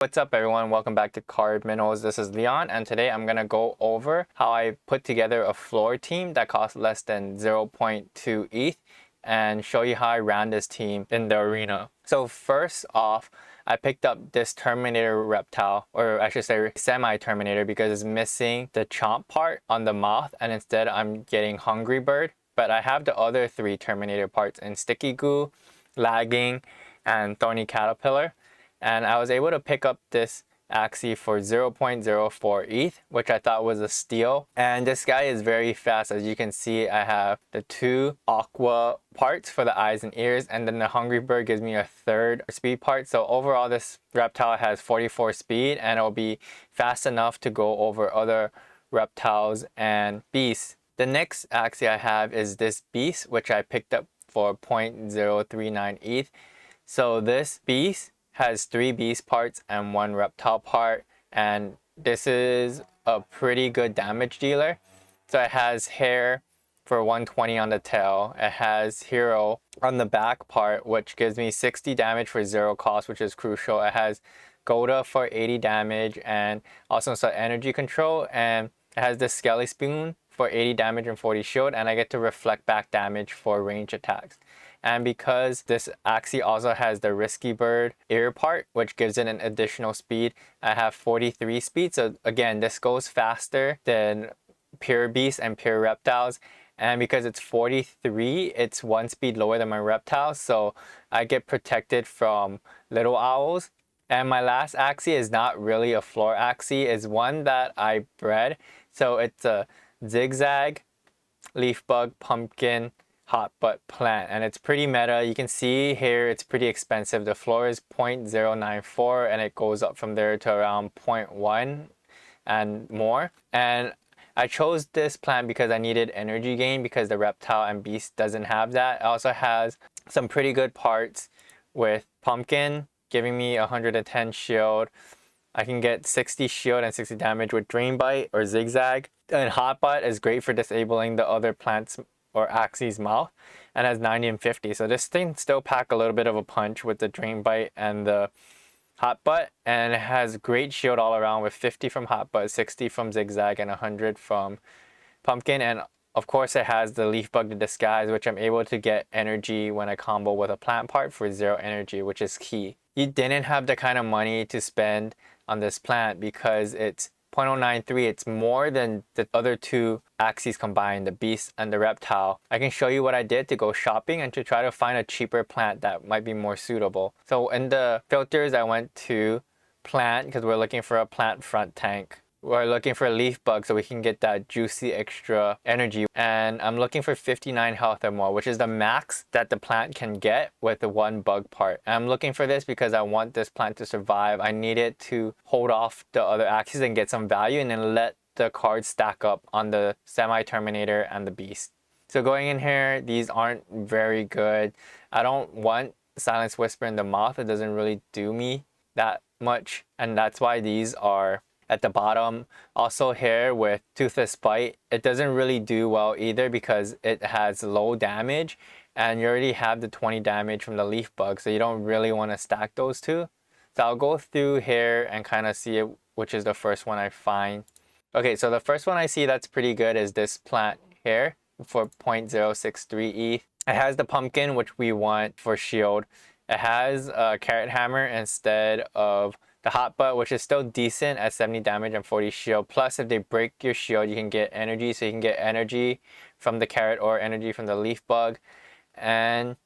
What's up everyone, welcome back to Card Minerals. This is Leon and today I'm gonna go over how I put together a floor team that costs less than 0.2 ETH and show you how I ran this team in the arena. So first off, I picked up this Terminator reptile, or I should say semi-Terminator, because it's missing the chomp part on the mouth and instead I'm getting Hungry Bird. But I have the other three Terminator parts in Sticky Goo, Lagging, and Thorny Caterpillar. And I was able to pick up this Axie for 0.04 ETH, which I thought was a steal. And this guy is very fast. As you can see, I have the two aqua parts for the eyes and ears, and then the Hungry Bird gives me a third speed part. So overall, this reptile has 44 speed and it'll be fast enough to go over other reptiles and beasts. The next Axie I have is this beast, which I picked up for 0.039 ETH. So this beast has 3 beast parts and 1 reptile part, and this is a pretty good damage dealer. So it has hair for 120 on the tail, it has hero on the back part, which gives me 60 damage for 0 cost, which is crucial. It has Goda for 80 damage and also some energy control, and it has the Skelly Spoon for 80 damage and 40 shield, and I get to reflect back damage for range attacks. And because this Axie also has the Risky Bird ear part, which gives it an additional speed, I have 43 speed. So again, this goes faster than pure beasts and pure reptiles. And because it's 43, it's 1 speed lower than my reptiles. So I get protected from little owls. And my last Axie is not really a floor Axie. It's one that I bred. So it's a zigzag, leaf bug, pumpkin, hot butt plant, and it's pretty meta. You can see here it's pretty expensive. The floor is 0.094 and it goes up from there to around 0.1 and more. And I chose this plant because I needed energy gain, because the reptile and beast doesn't have that. It also has some pretty good parts with pumpkin giving me 110 shield. I can get 60 shield and 60 damage with Drain Bite or Zigzag. And Hot Butt is great for disabling the other plants or Axie's mouth, and has 90 and 50. So this thing still pack a little bit of a punch with the Drain Bite and the Hot Butt, and it has great shield all around with 50 from Hot Butt, 60 from Zigzag, and 100 from Pumpkin. And of course it has the Leaf Bug to Disguise, which I'm able to get energy when I combo with a plant part for 0 energy, which is key. You didn't have the kind of money to spend on this plant because it's 0.093, it's more than the other two Axies combined, the beast and the reptile. I can show you what I did to go shopping and to try to find a cheaper plant that might be more suitable. So in the filters, I went to plant because we're looking for a plant front tank. We're looking for a leaf bug so we can get that juicy extra energy. And I'm looking for 59 health or more, which is the max that the plant can get with the 1 bug part. And I'm looking for this because I want this plant to survive. I need it to hold off the other Axies and get some value, and then let the cards stack up on the semi-Terminator and the beast. So going in here, these aren't very good. I don't want Silence Whisper in the mouth. It doesn't really do me that much, and that's why these are at the bottom. Also here with Toothless Bite, it doesn't really do well either because it has low damage and you already have the 20 damage from the leaf bug, so you don't really want to stack those two. So I'll go through here and kind of see which is the first one I find. Okay, so the first one I see that's pretty good is this plant here for 0.063 ETH. It has the pumpkin, which we want for shield. It has a carrot hammer instead of the Hot Butt, which is still decent at 70 damage and 40 shield. Plus, if they break your shield, you can get energy. So you can get energy from the carrot or energy from the leaf bug. And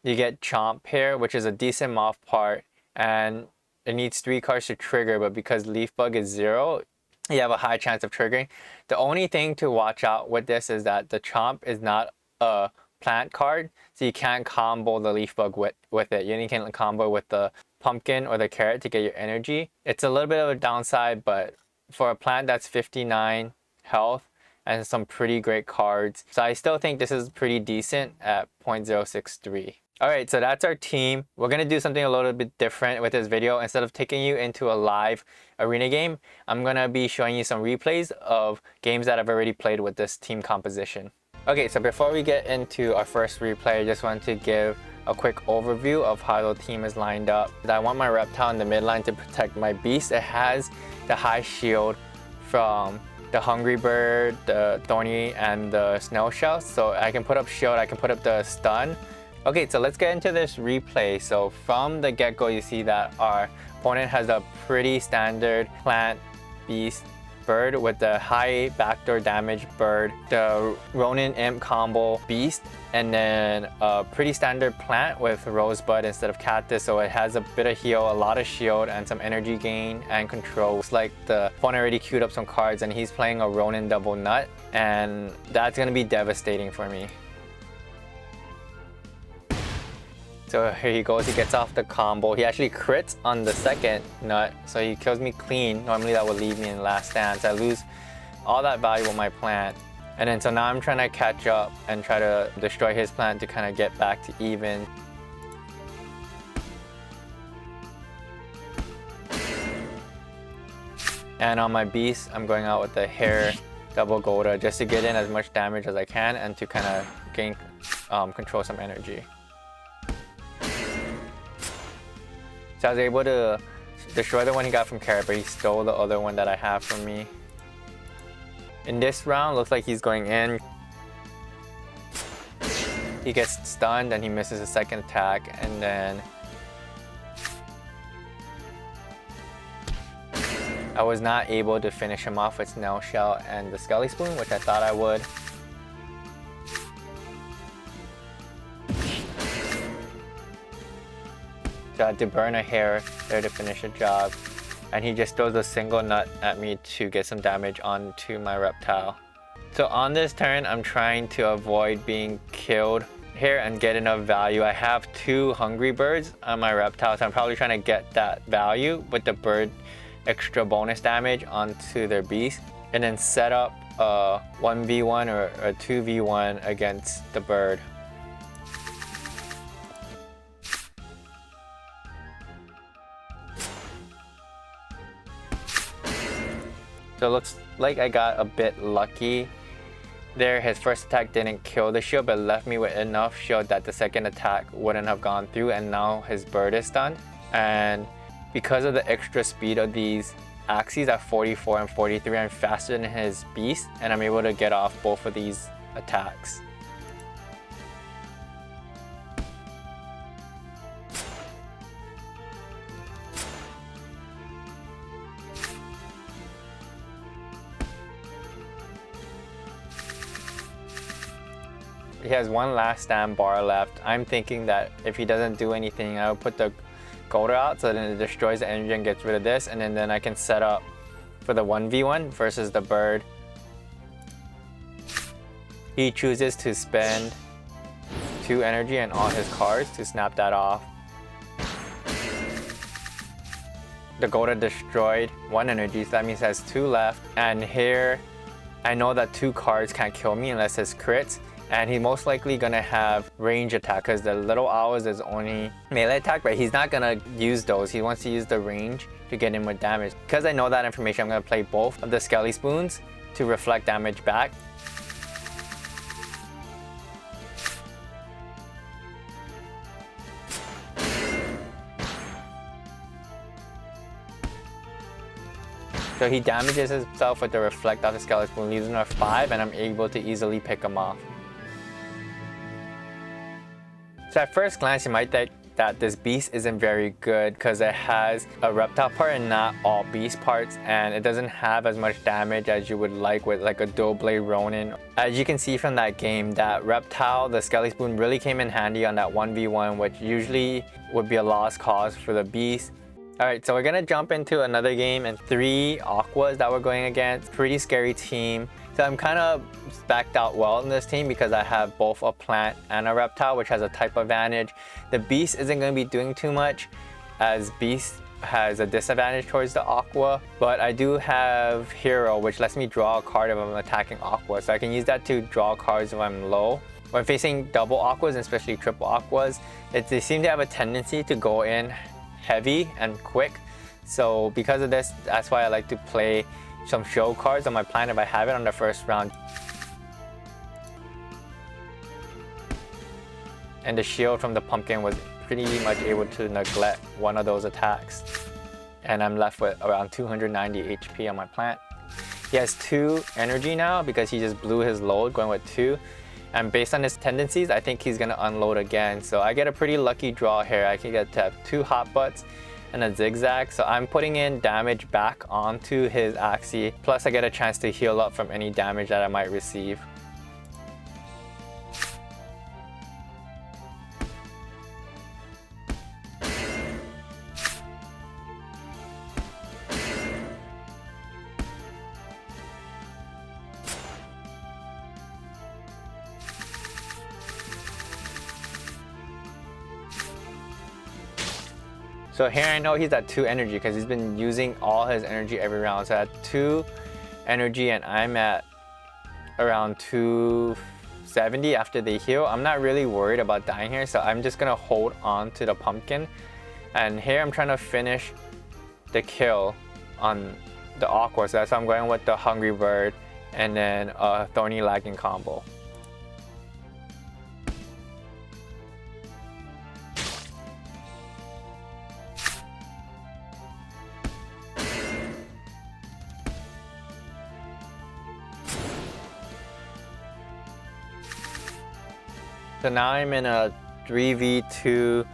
you get Chomp here, which is a decent mouth part. And it needs 3 cards to trigger, but because leaf bug is 0, you have a high chance of triggering. The only thing to watch out with this is that the Chomp is not a plant card, so you can't combo the leaf bug with it. You only can combo with the pumpkin or the carrot to get your energy. It's a little bit of a downside, but for a plant that's 59 health and some pretty great cards, so I still think this is pretty decent at 0.063. Alright, so that's our team. We're going to do something a little bit different with this video. Instead of taking you into a live arena game, I'm going to be showing you some replays of games that I've already played with this team composition. Okay, so before we get into our first replay, I just want to give a quick overview of how the team is lined up. I want my reptile in the midline to protect my beast. It has the high shield from the hungry bird, the thorny, and the snail shell. So I can put up shield, I can put up the stun. Okay, so let's get into this replay. So from the get-go, you see that our opponent has a pretty standard plant, beast, bird with the high backdoor damage bird, the Ronin Imp combo beast, and then a pretty standard plant with rosebud instead of cactus. So it has a bit of heal, a lot of shield, and some energy gain and control. It's like the opponent already queued up some cards and he's playing a Ronin double nut, and that's gonna be devastating for me. So here he goes, he gets off the combo. He actually crits on the second nut, so he kills me clean. Normally that would leave me in last stance. I lose all that value with my plant. And then so now I'm trying to catch up and try to destroy his plant to kind of get back to even. And on my beast, I'm going out with the hair double Golda just to get in as much damage as I can and to kind of gain control some energy. So I was able to destroy the one he got from Carrot, but he stole the other one that I have from me. In this round, looks like he's going in. He gets stunned and he misses a second attack, and then I was not able to finish him off with Snail Shell and the Skelly Spoon, which I thought I would. So I had to burn a hair there to finish the job, and he just throws a single nut at me to get some damage onto my reptile. So on this turn, I'm trying to avoid being killed here and get enough value. I have 2 hungry birds on my reptile, so I'm probably trying to get that value with the bird extra bonus damage onto their beast, and then set up a 1v1 or a 2v1 against the bird. So it looks like I got a bit lucky there. His first attack didn't kill the shield, but left me with enough shield that the second attack wouldn't have gone through, and now his bird is stunned. And because of the extra speed of these Axies at 44 and 43, I'm faster than his beast, and I'm able to get off both of these attacks. He has one last stand bar left. I'm thinking that if he doesn't do anything, I'll put the Golda out so then it destroys the energy and gets rid of this, and then I can set up for the 1v1 versus the bird. He chooses to spend 2 energy and all his cards to snap that off. The Golda destroyed 1 energy, so that means he has 2 left. And here, I know that 2 cards can't kill me unless it's crits. And he's most likely gonna have range attack because the little owls is only melee attack, but he's not gonna use those. He wants to use the range to get in with damage. Because I know that information, I'm gonna play both of the Skelly Spoons to reflect damage back. So he damages himself with the reflect off the Skelly Spoon, leaves another 5, and I'm able to easily pick him off. So at first glance, you might think that this beast isn't very good because it has a reptile part and not all beast parts, and it doesn't have as much damage as you would like with like a dual blade Ronin. As you can see from that game, that reptile, the Skelly Spoon, really came in handy on that 1v1, which usually would be a lost cause for the beast. Alright, so we're gonna jump into another game and 3 Aquas that we're going against. Pretty scary team. So I'm kind of stacked out well in this team because I have both a plant and a reptile, which has a type advantage. The beast isn't going to be doing too much as beast has a disadvantage towards the aqua, but I do have hero, which lets me draw a card if I'm attacking aqua. So I can use that to draw cards if I'm low. When facing double aquas, and especially triple aquas, they seem to have a tendency to go in heavy and quick. So because of this, that's why I like to play some show cards on my plan if I have it on the first round. and the shield from the pumpkin was pretty much able to neglect one of those attacks. And I'm left with around 290 HP on my plant. He has 2 energy now because he just blew his load going with 2. And based on his tendencies, I think he's gonna unload again. So I get a pretty lucky draw here. I can get to have 2 hot butts and a zigzag. So I'm putting in damage back onto his Axie. Plus I get a chance to heal up from any damage that I might receive. So here I know he's at 2 energy because he's been using all his energy every round. So at 2 energy and I'm at around 270 after they heal. I'm not really worried about dying here, so I'm just gonna hold on to the pumpkin. And here I'm trying to finish the kill on the Aqua. So that's why I'm going with the Hungry Bird and then a Thorny Lagging combo. So now I'm in a 3v2.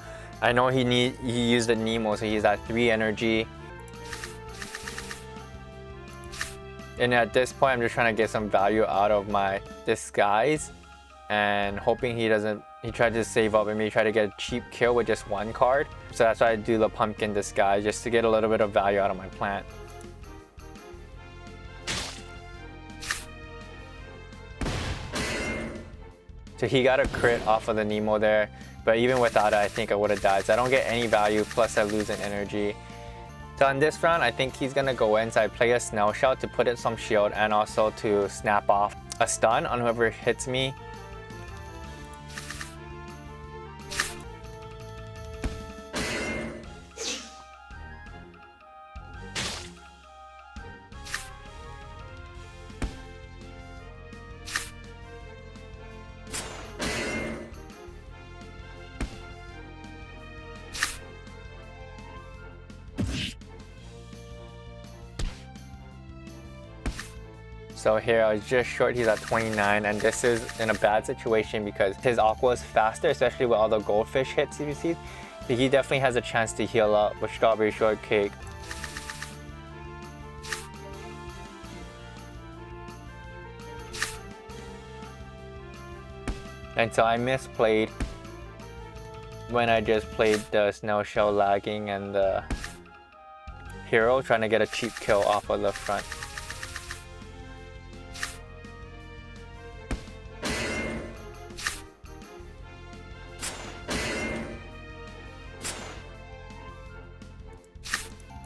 I know he used the Nemo, so he's at 3 energy. And at this point, I'm just trying to get some value out of my disguise and hoping he tried to save up and maybe try to get a cheap kill with just 1 card. So that's why I do the pumpkin disguise, just to get a little bit of value out of my plant. So he got a crit off of the Nemo there, but even without it, I think I would have died. So I don't get any value, plus I lose an energy. So on this round, I think he's gonna go in, so I play a Snail Shell to put in some shield and also to snap off a stun on whoever hits me. So here I was just short, he's at 29, and this is in a bad situation because his Aqua is faster, especially with all the goldfish hits he received. So he definitely has a chance to heal up with Strawberry Shortcake. And so I misplayed when I just played the Snail Shell Lagging and the Hero, trying to get a cheap kill off of the front.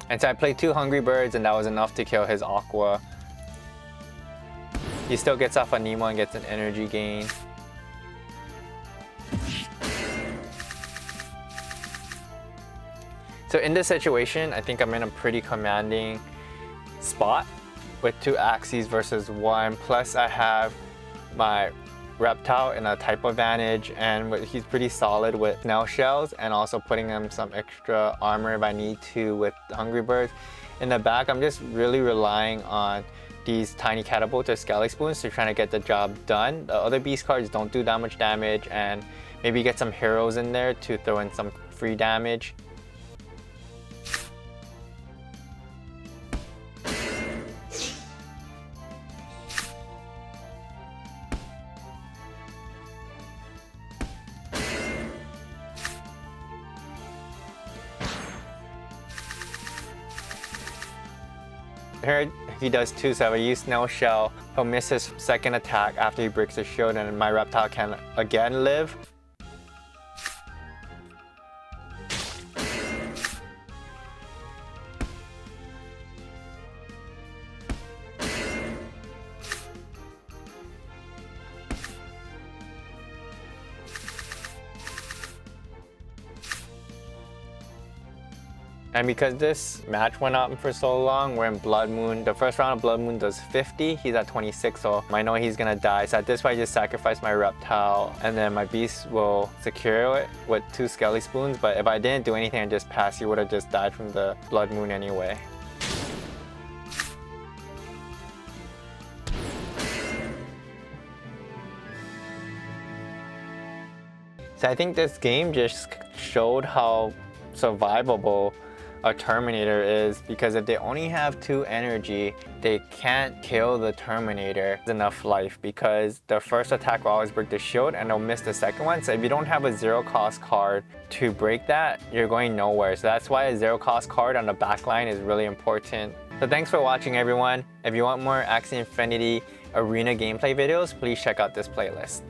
And so I played 2 Hungry Birds and that was enough to kill his Aqua. He still gets off a Nemo and gets an energy gain. So in this situation, I think I'm in a pretty commanding spot with 2 Axies versus 1. Plus I have my Reptile in a type advantage, and he's pretty solid with Snail Shells and also putting him some extra armor if I need to with Hungry Birds. In the back, I'm just really relying on these tiny catapults or Skelly Spoons to try to get the job done. The other beast cards don't do that much damage, and maybe get some heroes in there to throw in some free damage. Here he does 2, so if I use Snail Shell, he'll miss his second attack after he breaks his shield and my Reptile can again live. And because this match went on for so long, we're in Blood Moon. The first round of Blood Moon does 50. He's at 26, so I know he's gonna die. So at this point, I just sacrifice my reptile, and then my beast will secure it with 2 Skelly Spoons. But if I didn't do anything and just pass, he would have just died from the Blood Moon anyway. So I think this game just showed how survivable a Terminator is, because if they only have 2 energy, they can't kill the Terminator enough life, because the first attack will always break the shield and they'll miss the second one. So if you don't have a 0 cost card to break that, you're going nowhere. So that's why a 0 cost card on the back line is really important. So thanks for watching, everyone. If you want more Axie Infinity Arena gameplay videos, please check out this playlist.